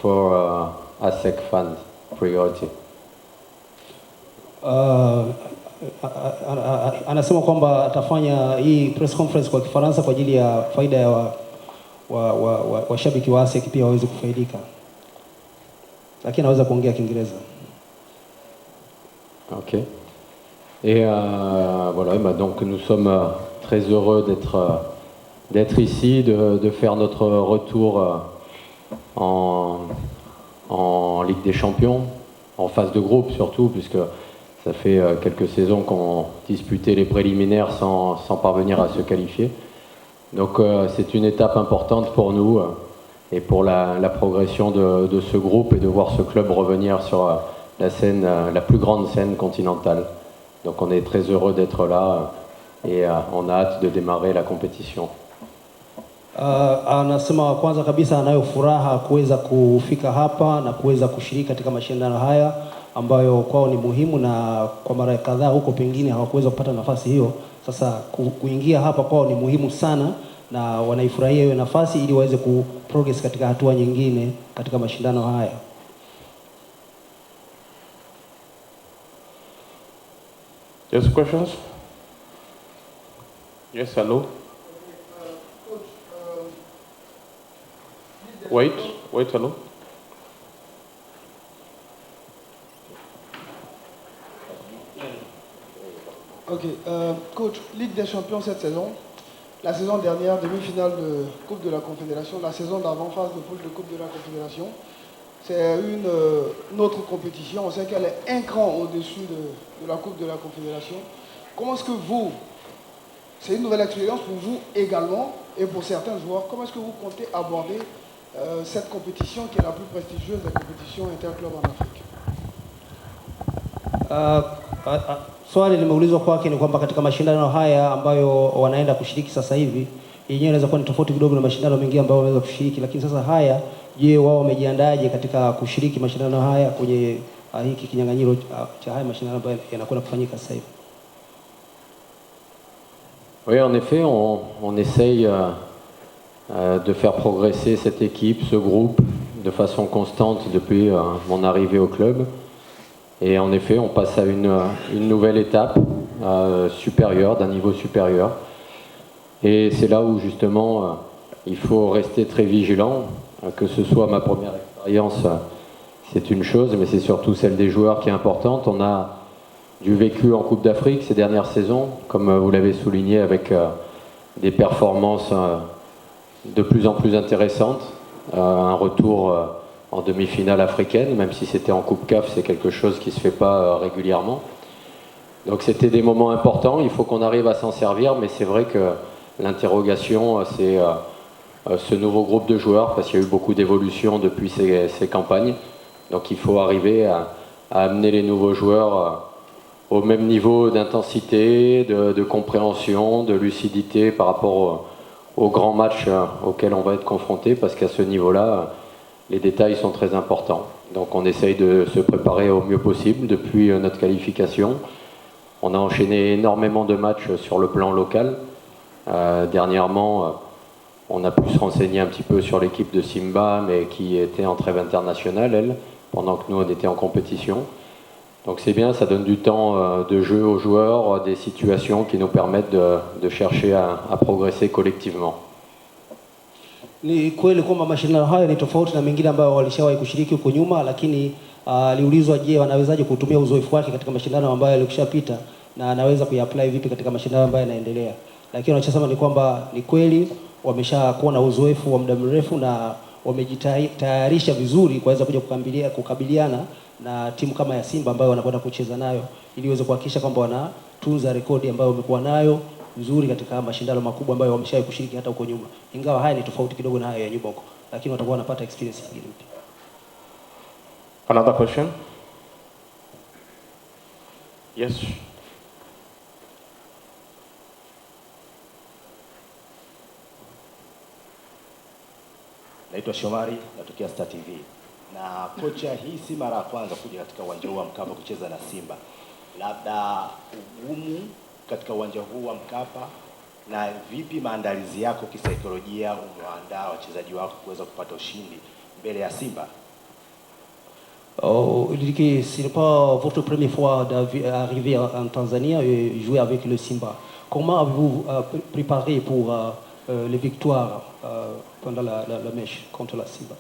for ASEC fund priority? Anasema kwamba atafanya hii press conference kwa Kifaransa kwa ajili ya faida ya washabiki wa ASEC pia waweze kufaidika. Lakini anaweza kuongea Kiingereza. OK. Et voilà, bah donc nous sommes très heureux d'être ici, de faire notre retour en Ligue des Champions, en phase de groupe surtout, puisque ça fait quelques saisons qu'on disputait les préliminaires sans parvenir à se qualifier. Donc c'est une étape importante pour nous et pour la progression de ce groupe et de voir ce club revenir sur la scène, la plus grande scène continentale. Donc on est très heureux d'être là et on a hâte de démarrer la compétition. Anasema kwanza kabisa anayo furaha kuweza kufika hapa na kuweza kushiriki katika mashindano haya ambayo kwao ni muhimu, na kwa mara kadhaa huko pengine hawakuweza kupata nafasi hiyo. Sasa kuingia hapa kwao ni muhimu sana na wanaifurahia hiyo nafasi ili waweze kuprogress katika hatua nyingine katika mashindano haya. Yes, questions? Yes, hello. Wait, hello. Ok, coach, Ligue des Champions cette saison, la saison dernière, demi-finale de Coupe de la Confédération, la saison d'avant, phase de poule de Coupe de la Confédération, c'est une autre compétition, on sait qu'elle est un cran au-dessus de la Coupe de la Confédération. Comment est-ce que vous, c'est une nouvelle expérience pour vous également et pour certains joueurs, comment est-ce que vous comptez aborder cette compétition qui est la plus prestigieuse des compétitions interclubs en Afrique? Swali limeulizwa kwake ni kwamba katika mashindano haya ambayo wanaenda kushiriki sasa hivi, yenyewe inaweza kuwa ni tofauti kidogo na mashindano mengine ambayo wanaweza kushiriki, lakini sasa haya, je, wao wamejiandaje katika kushiriki mashindano haya kwenye hiki kinyang'anyiro cha haya mashindano ambayo yanakwenda kufanyika sasa hivi? Oui, en effet, on essaye de faire progresser cette équipe, ce groupe, de façon constante depuis mon arrivée au club. Et en effet, on passe à une nouvelle étape supérieure, d'un niveau supérieur. Et c'est là où justement il faut rester très vigilant, que ce soit ma première expérience, c'est une chose, mais c'est surtout celle des joueurs qui est importante. On a du vécu en Coupe d'Afrique ces dernières saisons, comme vous l'avez souligné, avec des performances de plus en plus intéressantes, un retour en demi-finale africaine, même si c'était en Coupe CAF, c'est quelque chose qui ne se fait pas régulièrement. Donc c'était des moments importants, il faut qu'on arrive à s'en servir, mais c'est vrai que l'interrogation, c'est ce nouveau groupe de joueurs, parce qu'il y a eu beaucoup d'évolutions depuis ces campagnes. Donc il faut arriver à amener les nouveaux joueurs au même niveau d'intensité, de compréhension, de lucidité par rapport aux grands matchs auxquels on va être confronté, parce qu'à ce niveau-là, les détails sont très importants. Donc on essaye de se préparer au mieux possible depuis notre qualification. On a enchaîné énormément de matchs sur le plan local. Dernièrement, on a pu se renseigner un petit peu sur l'équipe de Simba, mais qui était en trêve internationale, elle, pendant que nous on était en compétition. Donc c'est bien, ça donne du temps de jeu aux joueurs, des situations qui nous permettent de chercher à progresser collectivement. Ni kweli kwamba mashindano haya ni tofauti na mengine ambayo walishawahi kushiriki huko nyuma, lakini aliulizwa je, wanawezaje kutumia uzoefu wake katika mashindano ambayo yalikushapita na anaweza kuyapply vipi katika mashindano ambayo yanaendelea. Lakini wanachosema ni kwamba ni kweli wameshakuwa na uzoefu wa muda mrefu na wamejitayarisha vizuri kuweza kuja kukabiliana na timu kama ya Simba ambayo wanakwenda kucheza nayo, ili iweze kuhakikisha kwamba wanatunza rekodi ambayo wamekuwa nayo nzuri katika mashindano makubwa ambayo wameshawahi kushiriki hata huko nyuma. Ingawa haya ni tofauti kidogo na haya ya Nyuboko, lakini watakuwa wanapata experience nyingine mpya. Another question? Yes. Naitwa Shomari, natokea Star TV. Na kocha, hii si mara ya kwanza kuja katika uwanja huu wa Mkapa kucheza na Simba. Labda ugumu katika uwanja huu wa Mkapa, na vipi maandalizi yako kisaikolojia, umeandaa wachezaji wako kuweza kupata ushindi mbele ya Simba? Il dit que ce n'est pas votre première fois d'arriver en Tanzanie et jouer avec le Simba. Comment avez-vous préparé pour les victoires pendant la match contre la Simba?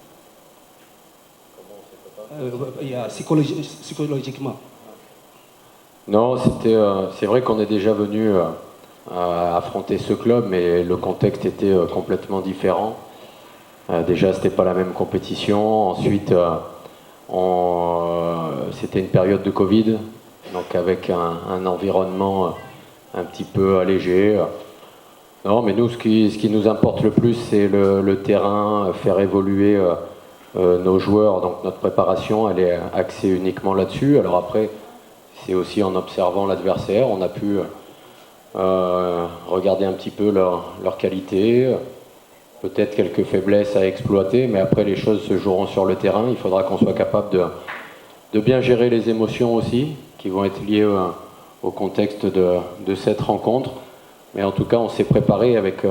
Psychologiquement. Non, c'est vrai qu'on est déjà venu affronter ce club, mais le contexte était complètement différent. Déjà, c'était pas la même compétition. Ensuite, c'était une période de Covid, donc avec un environnement un petit peu allégé. Non, mais nous, ce qui nous importe le plus, c'est le terrain, faire évoluer nos joueurs. Donc notre préparation, elle est axée uniquement là-dessus. Alors après, c'est aussi en observant l'adversaire. On a pu regarder un petit peu leur qualité, peut-être quelques faiblesses à exploiter, mais après les choses se joueront sur le terrain. Il faudra qu'on soit capable de bien gérer les émotions aussi, qui vont être liées au contexte de cette rencontre. Mais en tout cas, on s'est préparé avec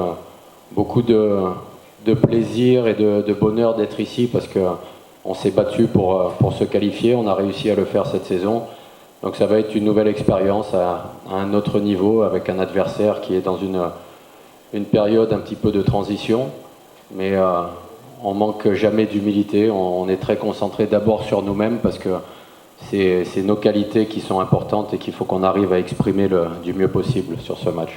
beaucoup de plaisir et de bonheur d'être ici, parce qu'on s'est battu pour se qualifier. On a réussi à le faire cette saison. Donc ça va être une nouvelle expérience à un autre niveau, avec un adversaire qui est dans une période un petit peu de transition. Mais on manque jamais d'humilité. On est très concentré d'abord sur nous-mêmes, parce que c'est nos qualités qui sont importantes et qu'il faut qu'on arrive à exprimer du mieux possible sur ce match.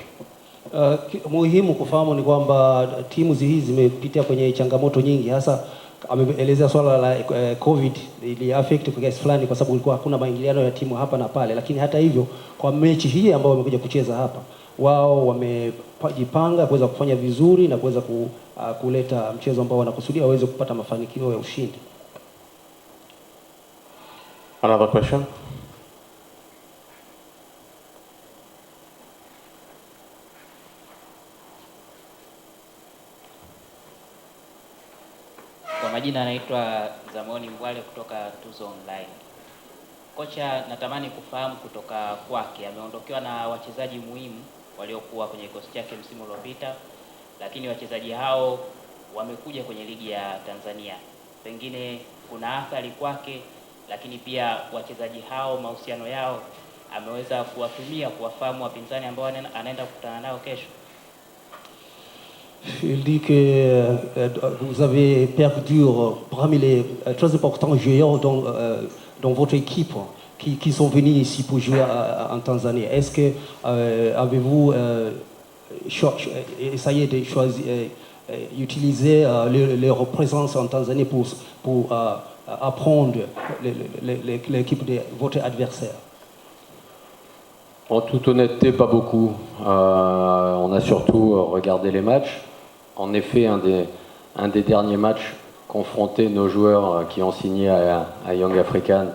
Muhimu kufahamu ni kwamba timu hizi zimepitia kwenye changamoto nyingi, hasa ameelezea swala la COVID ili affect kwa kiasi fulani, kwa sababu kulikuwa hakuna maingiliano ya timu hapa na pale, lakini hata hivyo kwa mechi hii ambayo wamekuja kucheza hapa, wao wamejipanga kuweza kufanya vizuri na kuweza kuleta mchezo ambao wanakusudia waweze kupata mafanikio ya ushindi. Another question? Kwa majina anaitwa Zamoni Mbwale kutoka Tuzo Online. Kocha, natamani kufahamu kutoka kwake, ameondokewa na wachezaji muhimu waliokuwa kwenye kikosi chake msimu uliopita, lakini wachezaji hao wamekuja kwenye ligi ya Tanzania. Pengine kuna athari kwake, lakini pia wachezaji hao mahusiano yao ameweza kuwatumia kuwafahamu wapinzani ambao anaenda kukutana nao kesho. Il dit que vous avez perdu parmi les très importants joueurs dans votre équipe qui sont venus ici pour jouer en Tanzanie. Est-ce que avez-vous essayé de choisir, utiliser leur présence en Tanzanie pour apprendre l'équipe de votre adversaire? En toute honnêteté, pas beaucoup. On a surtout regardé les matchs. En effet, un des derniers matchs confrontait nos joueurs qui ont signé à Young African,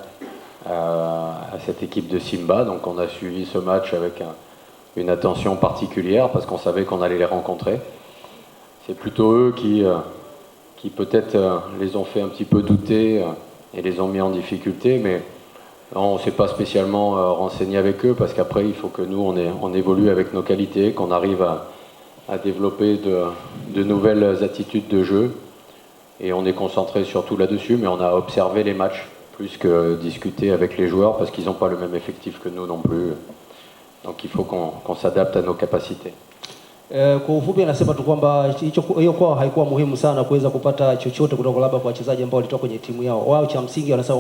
à cette équipe de Simba. Donc on a suivi ce match avec une attention particulière, parce qu'on savait qu'on allait les rencontrer. C'est plutôt eux qui peut-être les ont fait un petit peu douter et les ont mis en difficulté, mais on ne s'est pas spécialement renseigné avec eux, parce qu'après il faut que nous on évolue avec nos qualités, qu'on arrive à développer de nouvelles attitudes de jeu, et on est concentré surtout là-dessus. Mais on a observé les matchs plus que discuter avec les joueurs, parce qu'ils n'ont pas le même effectif que nous non plus, donc il faut qu'on s'adapte à nos capacités. Kwa ufupi anasema tu kwamba hiyo kwao haikuwa muhimu sana kuweza kupata chochote kutoka labda kwa wachezaji ambao walitoka kwenye timu yao. Wao cha msingi wanasema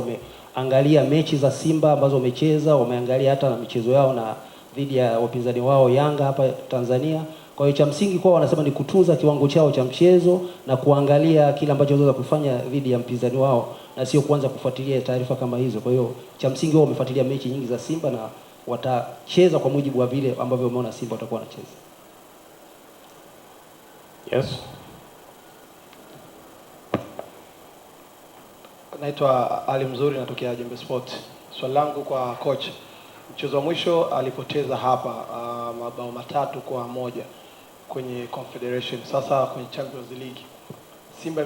wameangalia mechi za Simba ambazo wamecheza, wameangalia hata na michezo yao na dhidi ya wapinzani wao Yanga hapa Tanzania. Kwa hiyo cha msingi kwao wanasema ni kutunza kiwango chao cha mchezo na kuangalia kile ambacho wanaweza kufanya dhidi ya mpinzani wao, na sio kuanza kufuatilia taarifa kama hizo. Kwa hiyo cha msingi wao wamefuatilia mechi nyingi za Simba na watacheza kwa mujibu wa vile ambavyo wameona Simba watakuwa wanacheza. Yes. Naitwa Ali Mzuri, natokea Jembe Sport. Swali langu kwa coach, mchezo wa mwisho alipoteza hapa mabao 3-1 kwenye Confederation. Sasa kwenye Champions League Simba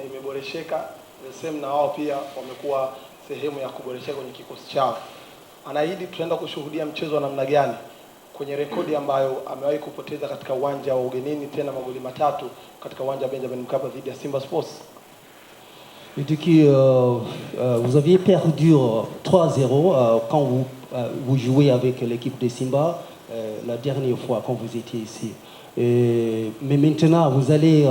imeboresheka, the same na wao pia wamekuwa sehemu ya kuboresheka kwenye kikosi chao. Anaahidi tutaenda kushuhudia mchezo wa namna gani kwenye rekodi ambayo amewahi kupoteza katika uwanja wa ugenini, tena magoli 3 katika uwanja wa Benjamin Mkapa dhidi ya Simba Sports? Il dit que vous aviez perdu 3-0 quand vous jouez avec l'équipe de Simba la dernière fois quand vous étiez ici. Mais maintenant, vous allez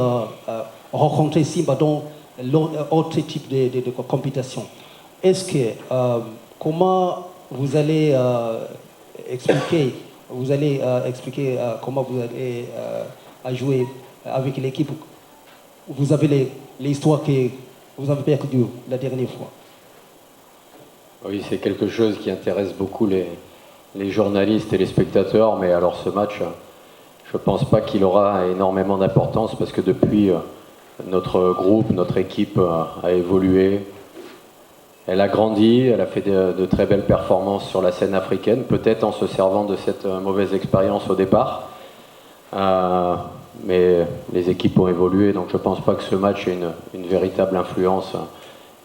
rencontrer Simba dans l'autre type de compétition. Est-ce que, comment vous allez expliquer comment vous allez jouer avec l'équipe? Vous avez l'histoire que vous avez perdu la dernière fois. Oui, c'est quelque chose qui intéresse beaucoup les journalistes et les spectateurs, mais alors ce match, je ne pense pas qu'il aura énormément d'importance parce que depuis, notre groupe, notre équipe a évolué. Elle a grandi, elle a fait de très belles performances sur la scène africaine, peut-être en se servant de cette mauvaise expérience au départ. Mais les équipes ont évolué, donc je ne pense pas que ce match ait une véritable influence.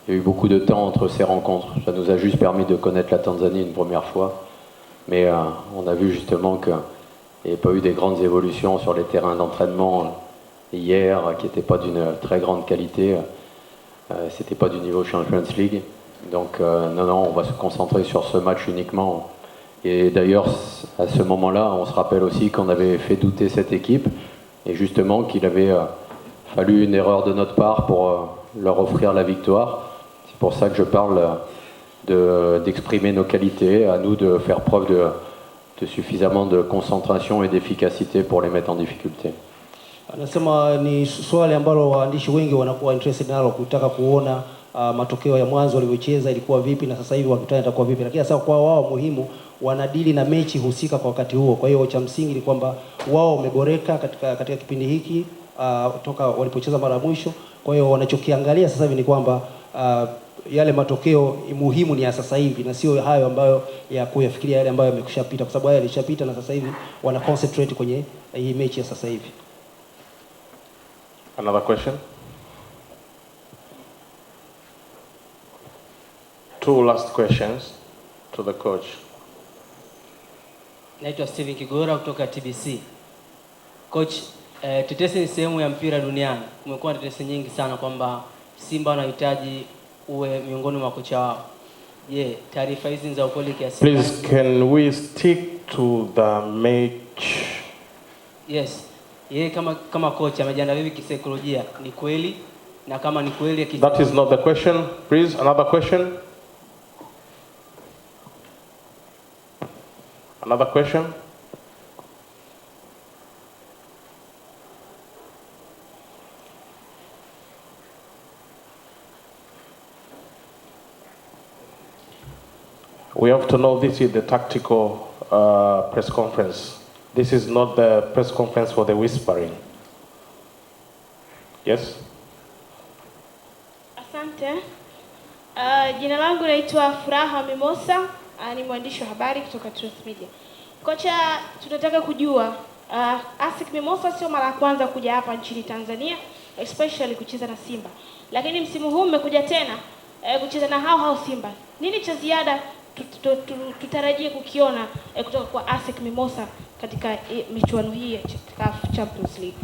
Il y a eu beaucoup de temps entre ces rencontres. Ça nous a juste permis de connaître la Tanzanie une première fois. Mais on a vu justement qu'il n'y avait pas eu des grandes évolutions sur les terrains d'entraînement hier, qui n'étaient pas d'une très grande qualité. C'était pas du niveau Champions League. Donc non, on va se concentrer sur ce match uniquement. Et d'ailleurs, à ce moment-là, on se rappelle aussi qu'on avait fait douter cette équipe et justement qu'il avait fallu une erreur de notre part pour leur offrir la victoire. C'est pour ça que je parle d'exprimer nos qualités, à nous de faire preuve de suffisamment de concentration et d'efficacité pour les mettre en difficulté. Anasema ni swali ambalo waandishi wengi wanakuwa interested nalo kutaka kuona matokeo ya mwanzo walivyocheza ilikuwa vipi na sasa hivi wakutana itakuwa vipi, lakini sasa kwa wao muhimu wanadili na mechi husika kwa wakati huo. Kwa hiyo cha msingi ni kwamba wao wameboreka katika kipindi hiki toka walipocheza mara mwisho. Kwa hiyo wanachokiangalia sasa hivi ni kwamba yale matokeo muhimu ni ya sasa hivi na sio hayo ambayo ya kuyafikiria yale ambayo yamekushapita, kwa sababu haya yalishapita na sasa hivi wana concentrate kwenye hii mechi ya sasa hivi. Another question? Two last questions to the coach. Naitwa Steven Kigora kutoka TBC. Coach, tetesi ni sehemu ya mpira duniani. Kumekuwa na tetesi nyingi sana kwamba Simba wanahitaji uwe miongoni mwa kocha wao. Je, taarifa hizi za ukweli kiasi gani? Please, can we stick to the match? Yes. Yeye kama coach amejiandaa vipi kisaikolojia? Ni kweli? Na kama ni kweli That is not the question. Please, another question. Another question? We have to know this is the tactical press conference. This is not the press conference for the whispering. Yes? Asante. Jina langu naitwa Furaha Mimosa, ni mwandishi wa habari kutoka Truth Media. Kocha, tunataka kujua ASEC Mimosa sio mara ya kwanza kuja hapa nchini Tanzania, especially kucheza na Simba. Lakini msimu huu mmekuja tena kucheza na hao Simba. Nini cha ziada tutarajie kukiona kutoka kwa ASEC Mimosa katika michuano hii ya Champions League?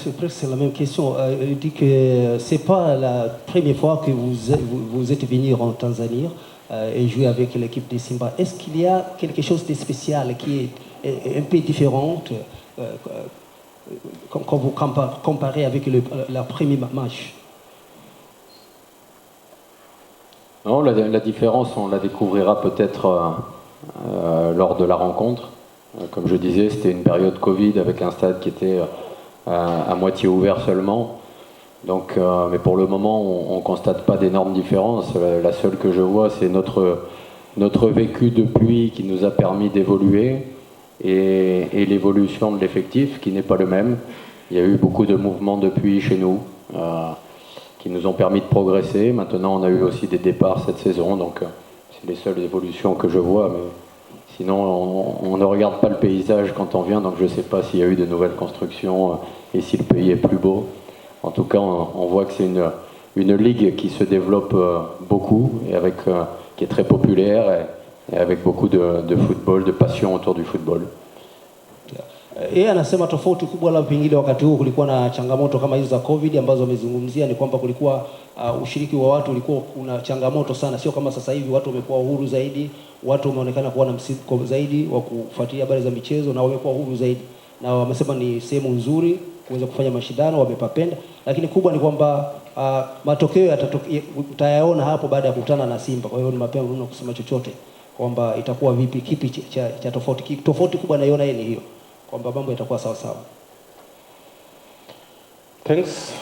C'est presque la même question. Il dit que c'est pas la première fois que vous êtes venu en Tanzanie et jouer avec l'équipe de Simba. Est-ce qu'il y a quelque chose de spécial qui est un peu différent quand vous comparez avec la première match? Non, la différence, on la découvrira peut-être lors de la rencontre. Comme je disais, c'était une période Covid avec un stade qui était à moitié ouvert seulement. Donc, mais pour le moment, on ne constate pas d'énormes différences. La seule que je vois, c'est notre vécu depuis qui nous a permis d'évoluer et l'évolution de l'effectif qui n'est pas le même. Il y a eu beaucoup de mouvements depuis chez nous qui nous ont permis de progresser. Maintenant, on a eu aussi des départs cette saison, donc c'est les seules évolutions que je vois. Mais sinon, on ne regarde pas le paysage quand on vient, donc je ne sais pas s'il y a eu de nouvelles constructions et si le pays est plus beau. En tout cas, on voit que c'est une ligue qui se développe beaucoup et qui est très populaire et avec beaucoup de football, de passion autour du football. Yeye anasema tofauti kubwa la pengine wakati huo kulikuwa na changamoto kama hizo za COVID ambazo wamezungumzia, ni kwamba kulikuwa ushiriki wa watu ulikuwa kuna changamoto sana, sio kama sasa hivi watu wamekuwa uhuru zaidi, watu wameonekana kuwa na msiko zaidi wa kufuatilia habari za michezo na wamekuwa uhuru zaidi, na wamesema ni sehemu nzuri kuweza kufanya mashindano, wamepapenda. Lakini kubwa ni kwamba matokeo utayaona hapo baada ya kukutana na Simba. Kwa hiyo ni mapema mno kusema chochote kwamba itakuwa vipi, kipi cha tofauti. Tofauti kubwa naiona ni hiyo, kwamba mambo yatakuwa sawa sawa. Thanks.